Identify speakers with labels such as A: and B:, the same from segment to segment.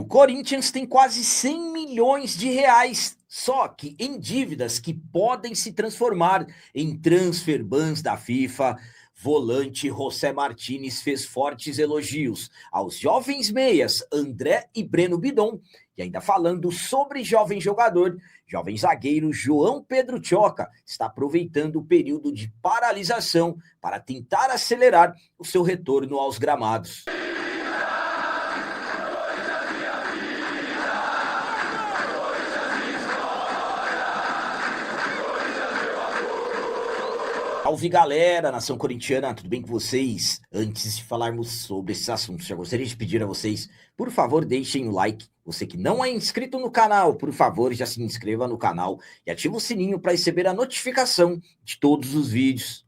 A: Corinthians tem quase 100 milhões de reais, só que em dívidas que podem se transformar em transfer bans da FIFA. Volante José Martínez fez fortes elogios aos jovens meias André e Breno Bidon. E ainda falando sobre jovem jogador, jovem zagueiro João Pedro Tioca está aproveitando o período de paralisação para tentar acelerar o seu retorno aos gramados. Salve galera, nação corintiana, tudo bem com vocês? Antes de falarmos sobre esses assuntos, já gostaria de pedir a vocês, por favor, deixem o like. Você que não é inscrito no canal, por favor, já se inscreva no canal e ative o sininho para receber a notificação de todos os vídeos.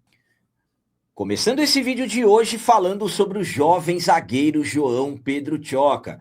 A: Começando esse vídeo de hoje falando sobre o jovem zagueiro João Pedro Tioca.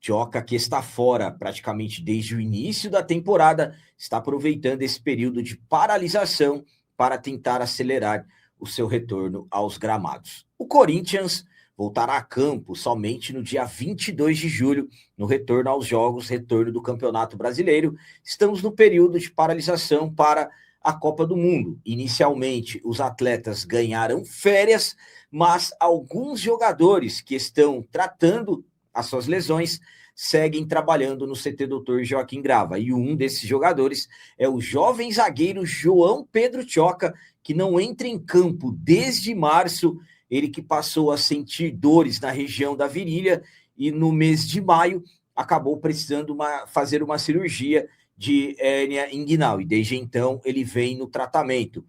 A: Tioca, que está fora praticamente desde o início da temporada, está aproveitando esse período de paralisação para tentar acelerar o seu retorno aos gramados. O Corinthians voltará a campo somente no dia 22 de julho, no retorno aos jogos, retorno do Campeonato Brasileiro. Estamos no período de paralisação para a Copa do Mundo. Inicialmente, os atletas ganharam férias, mas alguns jogadores que estão tratando as suas lesões seguem trabalhando no CT Dr. Joaquim Grava. E um desses jogadores é o jovem zagueiro João Pedro Tioca, que não entra em campo desde março, ele que passou a sentir dores na região da virilha e no mês de maio acabou precisando fazer uma cirurgia de hérnia inguinal. E desde então ele vem no tratamento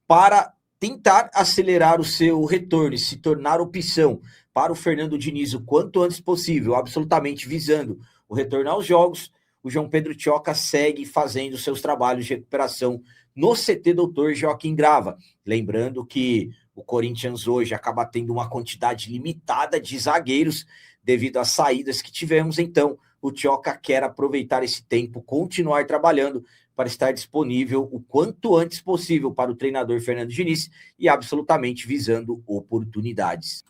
A: para tentar acelerar o seu retorno e se tornar opção para o Fernando Diniz o quanto antes possível, absolutamente visando o retorno aos jogos. O João Pedro Tioca segue fazendo seus trabalhos de recuperação no CT Dr. Joaquim Grava. Lembrando que o Corinthians hoje acaba tendo uma quantidade limitada de zagueiros devido às saídas que tivemos, então o Tioca quer aproveitar esse tempo, continuar trabalhando para estar disponível o quanto antes possível para o treinador Fernando Diniz e absolutamente visando oportunidades.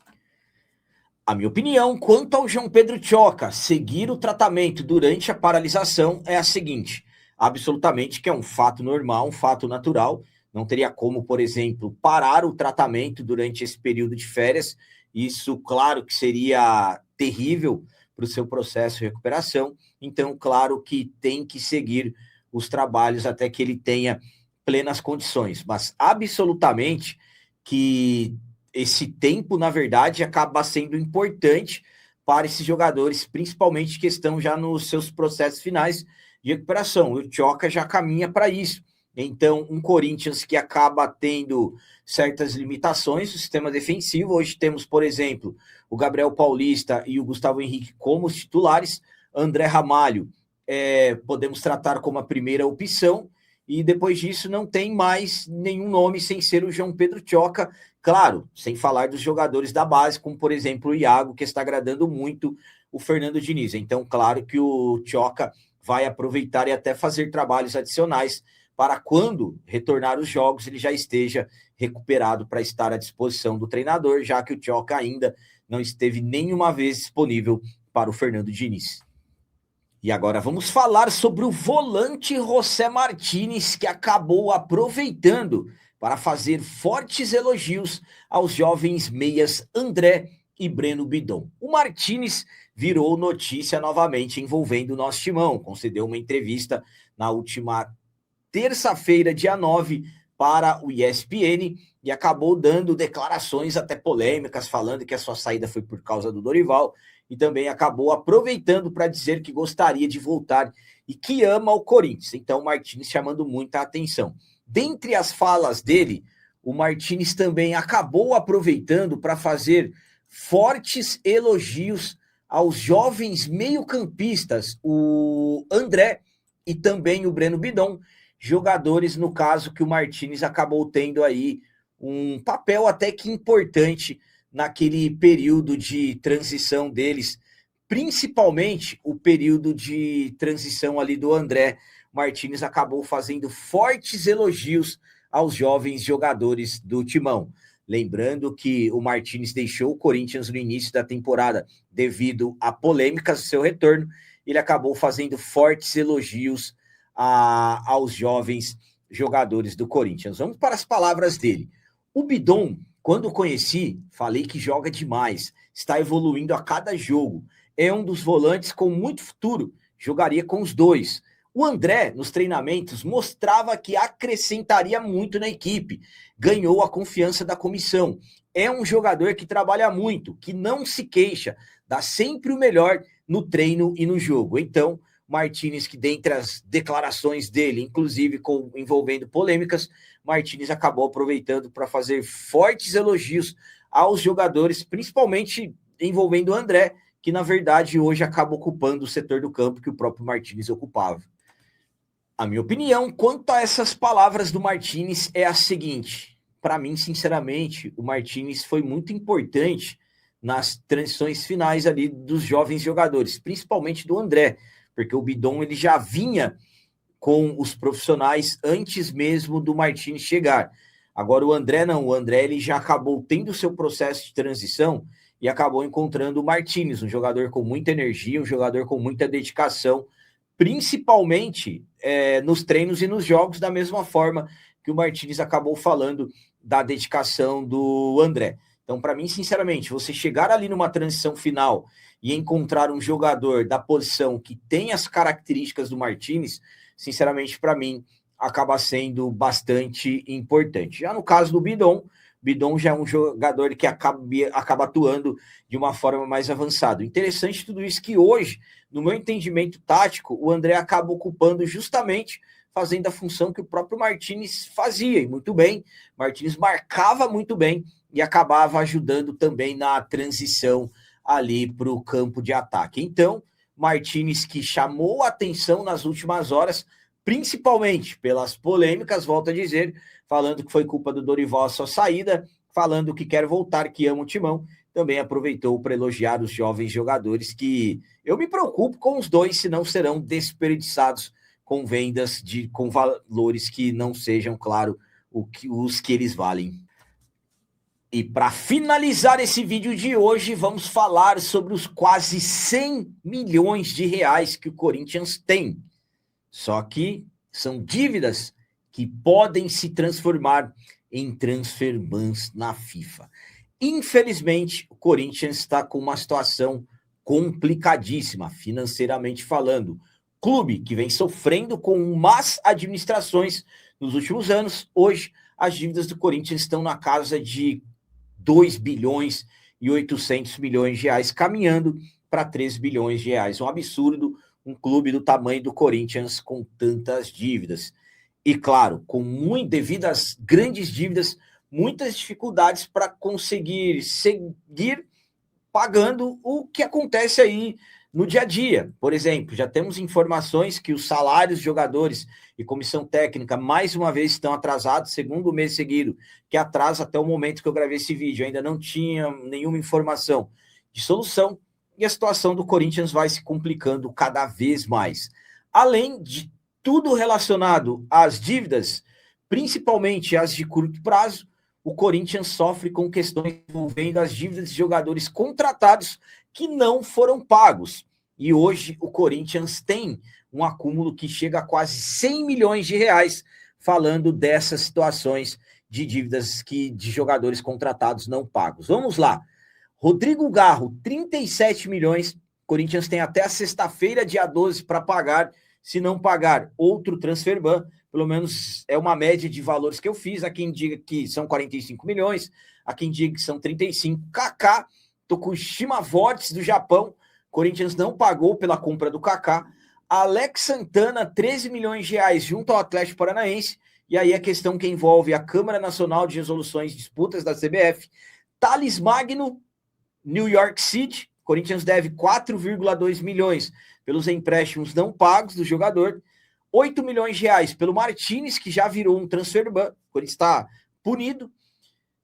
A: A minha opinião quanto ao João Pedro Tioca seguir o tratamento durante a paralisação é a seguinte: absolutamente que é um fato normal, um fato natural. Não teria como, por exemplo, parar o tratamento durante esse período de férias. Isso, claro, que seria terrível para o seu processo de recuperação. Então, claro que tem que seguir os trabalhos até que ele tenha plenas condições. Mas absolutamente que esse tempo, na verdade, acaba sendo importante para esses jogadores, principalmente que estão já nos seus processos finais de recuperação. O Tioca já caminha para isso. Então, um Corinthians que acaba tendo certas limitações no sistema defensivo. Hoje temos, por exemplo, o Gabriel Paulista e o Gustavo Henrique como os titulares. André Ramalho podemos tratar como a primeira opção. E depois disso não tem mais nenhum nome sem ser o João Pedro Tioca. Claro, sem falar dos jogadores da base, como por exemplo o Iago, que está agradando muito o Fernando Diniz. Então, claro que o Tioca vai aproveitar e até fazer trabalhos adicionais para quando retornar os jogos ele já esteja recuperado para estar à disposição do treinador, já que o Tioca ainda não esteve nenhuma vez disponível para o Fernando Diniz. E agora vamos falar sobre o volante José Martínez, que acabou aproveitando para fazer fortes elogios aos jovens meias André e Breno Bidon. O Martínez virou notícia novamente envolvendo o nosso timão, concedeu uma entrevista na última terça-feira, dia 9, para o ESPN e acabou dando declarações até polêmicas, falando que a sua saída foi por causa do Dorival, e também acabou aproveitando para dizer que gostaria de voltar e que ama o Corinthians. Então, o Martínez chamando muita atenção. Dentre as falas dele, o Martínez também acabou aproveitando para fazer fortes elogios aos jovens meio-campistas, o André e também o Breno Bidon, jogadores, no caso, que o Martínez acabou tendo aí um papel até que importante naquele período de transição deles, principalmente o período de transição ali do André. Martínez acabou fazendo fortes elogios aos jovens jogadores do Timão. Lembrando que o Martínez deixou o Corinthians no início da temporada devido a polêmicas do seu retorno ele acabou fazendo fortes elogios aos jovens jogadores do Corinthians. Vamos para as palavras dele. O Bidon, quando conheci, falei que joga demais, está evoluindo a cada jogo. É um dos volantes com muito futuro, jogaria com os dois. O André, nos treinamentos, mostrava que acrescentaria muito na equipe, ganhou a confiança da comissão. É um jogador que trabalha muito, que não se queixa, dá sempre o melhor no treino e no jogo. Então, Martínez, que dentre as declarações dele, inclusive envolvendo polêmicas, Martínez acabou aproveitando para fazer fortes elogios aos jogadores, principalmente envolvendo o André, que na verdade hoje acaba ocupando o setor do campo que o próprio Martínez ocupava. A minha opinião quanto a essas palavras do Martínez é a seguinte: para mim, sinceramente, o Martínez foi muito importante nas transições finais ali dos jovens jogadores, principalmente do André, porque o Bidon ele já vinha com os profissionais antes mesmo do Martínez chegar. Agora o André não, o André ele já acabou tendo o seu processo de transição e acabou encontrando o Martínez, um jogador com muita energia, um jogador com muita dedicação, principalmente nos treinos e nos jogos, da mesma forma que o Martínez acabou falando da dedicação do André. Então, para mim, sinceramente, você chegar ali numa transição final e encontrar um jogador da posição que tem as características do Martínez, sinceramente, para mim, acaba sendo bastante importante. Já no caso do Bidon já é um jogador que acaba atuando de uma forma mais avançada. Interessante tudo isso que hoje, no meu entendimento tático, o André acaba ocupando justamente fazendo a função que o próprio Martínez fazia, e muito bem. Martínez marcava muito bem e acabava ajudando também na transição ali para o campo de ataque. Então, Martínez, que chamou a atenção nas últimas horas, principalmente pelas polêmicas, volto a dizer, falando que foi culpa do Dorival a sua saída, falando que quer voltar, que ama o Timão, também aproveitou para elogiar os jovens jogadores, que eu me preocupo com os dois, se não serão desperdiçados com vendas com valores que não sejam, claro, os que eles valem. E para finalizar esse vídeo de hoje, vamos falar sobre os quase 100 milhões de reais que o Corinthians tem. Só que são dívidas que podem se transformar em transferbans na FIFA. Infelizmente, o Corinthians está com uma situação complicadíssima, financeiramente falando. Clube que vem sofrendo com más administrações nos últimos anos, hoje as dívidas do Corinthians estão na casa de 2 bilhões e 800 milhões de reais, caminhando para 3 bilhões de reais. Um absurdo, um clube do tamanho do Corinthians com tantas dívidas. E claro, devido às grandes dívidas, muitas dificuldades para conseguir seguir pagando o que acontece aí no dia a dia. Por exemplo, já temos informações que os salários de jogadores e comissão técnica, mais uma vez, estão atrasados, segundo mês seguido, que atrasa até o momento que eu gravei esse vídeo. Ainda não tinha nenhuma informação de solução e a situação do Corinthians vai se complicando cada vez mais. Além de tudo relacionado às dívidas, principalmente as de curto prazo, o Corinthians sofre com questões envolvendo as dívidas de jogadores contratados que não foram pagos. E hoje o Corinthians tem um acúmulo que chega a quase 100 milhões de reais, falando dessas situações de dívidas de jogadores contratados não pagos. Vamos lá. Rodrigo Garro, 37 milhões. O Corinthians tem até a sexta-feira, dia 12, para pagar. Se não pagar, outro transferban. Pelo menos é uma média de valores que eu fiz. Há quem diga que são 45 milhões, há quem diga que são 35. Kaká, Tokushima Vortis do Japão, Corinthians não pagou pela compra do Kaká. Alex Santana, 13 milhões de reais junto ao Atlético Paranaense. E aí a questão que envolve a Câmara Nacional de Resoluções de Disputas da CBF. Thales Magno, New York City, Corinthians deve 4,2 milhões pelos empréstimos não pagos do jogador. 8 milhões de reais pelo Martínez, que já virou um transferban, Corinthians está punido.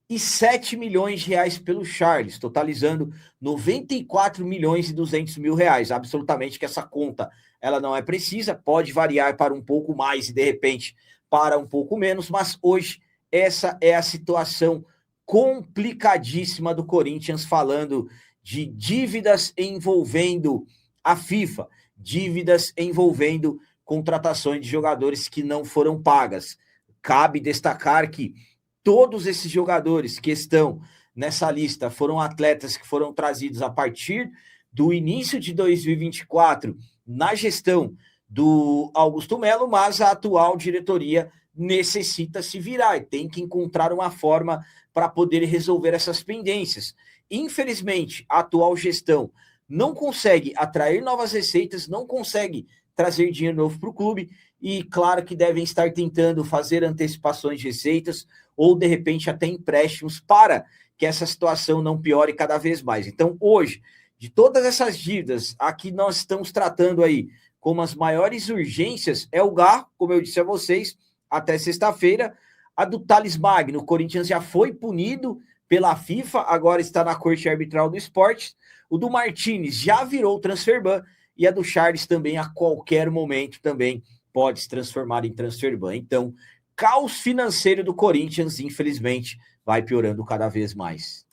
A: E 7 milhões de reais pelo Charles, totalizando 94 milhões e 200 mil reais. Absolutamente que essa conta ela não é precisa, pode variar para um pouco mais e de repente para um pouco menos, mas hoje essa é a situação complicadíssima do Corinthians, falando de dívidas envolvendo a FIFA, dívidas envolvendo contratações de jogadores que não foram pagas. Cabe destacar que todos esses jogadores que estão nessa lista foram atletas que foram trazidos a partir do início de 2024 na gestão do Augusto Melo, mas a atual diretoria necessita se virar e tem que encontrar uma forma para poder resolver essas pendências. Infelizmente, a atual gestão não consegue atrair novas receitas, não consegue trazer dinheiro novo para o clube e claro que devem estar tentando fazer antecipações de receitas ou de repente até empréstimos para que essa situação não piore cada vez mais. Então, hoje, de todas essas dívidas, aqui nós estamos tratando aí como as maiores urgências é o Gá, como eu disse a vocês, até sexta-feira. A do Thales Magno, o Corinthians já foi punido pela FIFA, agora está na Corte Arbitral do Esporte. O do Martínez já virou transfer ban e a do Charles também a qualquer momento também pode se transformar em transfer ban. Então, caos financeiro do Corinthians, infelizmente, vai piorando cada vez mais.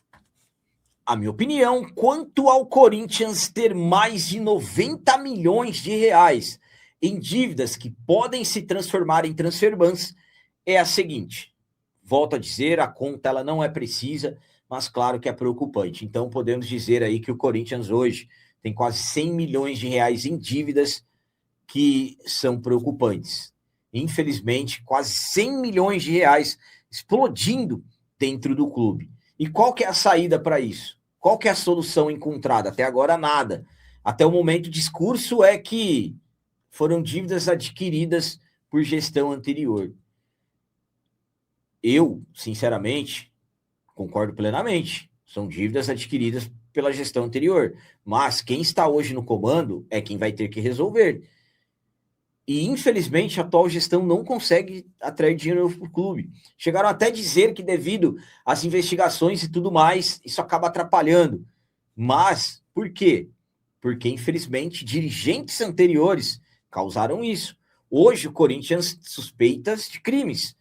A: A minha opinião, quanto ao Corinthians ter mais de 90 milhões de reais em dívidas que podem se transformar em transfer bans, é a seguinte. Volto a dizer, a conta ela não é precisa, mas claro que é preocupante. Então podemos dizer aí que o Corinthians hoje tem quase 100 milhões de reais em dívidas que são preocupantes. Infelizmente, quase 100 milhões de reais explodindo dentro do clube. E qual que é a saída para isso? Qual que é a solução encontrada? Até agora, nada. Até o momento, o discurso é que foram dívidas adquiridas por gestão anterior. Eu, sinceramente, concordo plenamente. São dívidas adquiridas pela gestão anterior. Mas quem está hoje no comando é quem vai ter que resolver. E, infelizmente, a atual gestão não consegue atrair dinheiro para o clube. Chegaram até a dizer que, devido às investigações e tudo mais, isso acaba atrapalhando. Mas, por quê? Porque, infelizmente, dirigentes anteriores causaram isso. Hoje, o Corinthians suspeitas de crimes.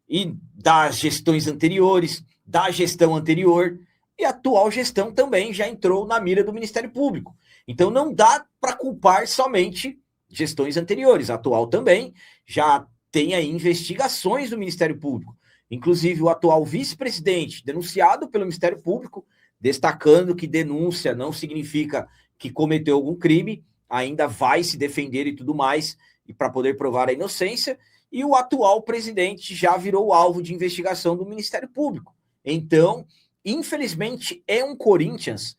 A: E das gestões anteriores, da gestão anterior, e a atual gestão também já entrou na mira do Ministério Público. Então, não dá para culpar somente gestões anteriores, a atual também já tem aí investigações do Ministério Público, inclusive o atual vice-presidente denunciado pelo Ministério Público, destacando que denúncia não significa que cometeu algum crime, ainda vai se defender e tudo mais, e para poder provar a inocência, e o atual presidente já virou alvo de investigação do Ministério Público. Então, infelizmente, é um Corinthians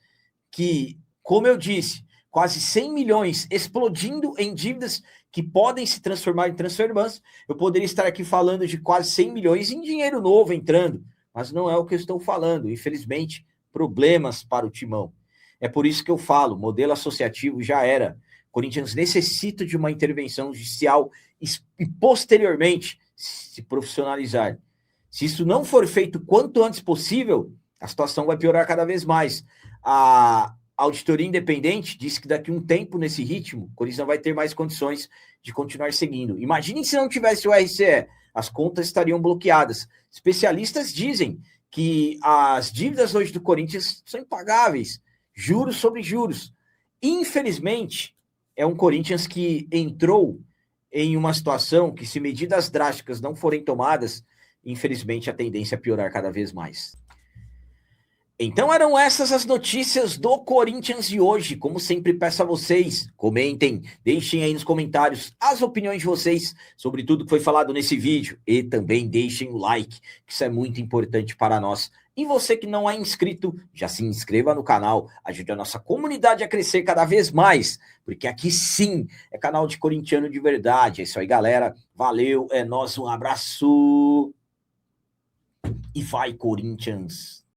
A: que, como eu disse, quase 100 milhões explodindo em dívidas que podem se transformar em transfer bans. Eu poderia estar aqui falando de quase 100 milhões em dinheiro novo entrando, mas não é o que eu estou falando. Infelizmente, problemas para o Timão. É por isso que eu falo, modelo associativo já era. O Corinthians necessita de uma intervenção judicial e posteriormente se profissionalizar. Se isso não for feito quanto antes possível, a situação vai piorar cada vez mais. A auditoria independente disse que daqui a um tempo, nesse ritmo, o Corinthians não vai ter mais condições de continuar seguindo. Imaginem se não tivesse o RCE, as contas estariam bloqueadas. Especialistas dizem que as dívidas hoje do Corinthians são impagáveis, juros sobre juros. Infelizmente, é um Corinthians que entrou em uma situação que, se medidas drásticas não forem tomadas, infelizmente a tendência é piorar cada vez mais. Então eram essas as notícias do Corinthians de hoje. Como sempre, peço a vocês, comentem, deixem aí nos comentários as opiniões de vocês sobre tudo que foi falado nesse vídeo. E também deixem o like, que isso é muito importante para nós. E você que não é inscrito, já se inscreva no canal, ajude a nossa comunidade a crescer cada vez mais, porque aqui sim é canal de corintiano de verdade. É isso aí, galera. Valeu, é nóis, um abraço. E vai, Corinthians!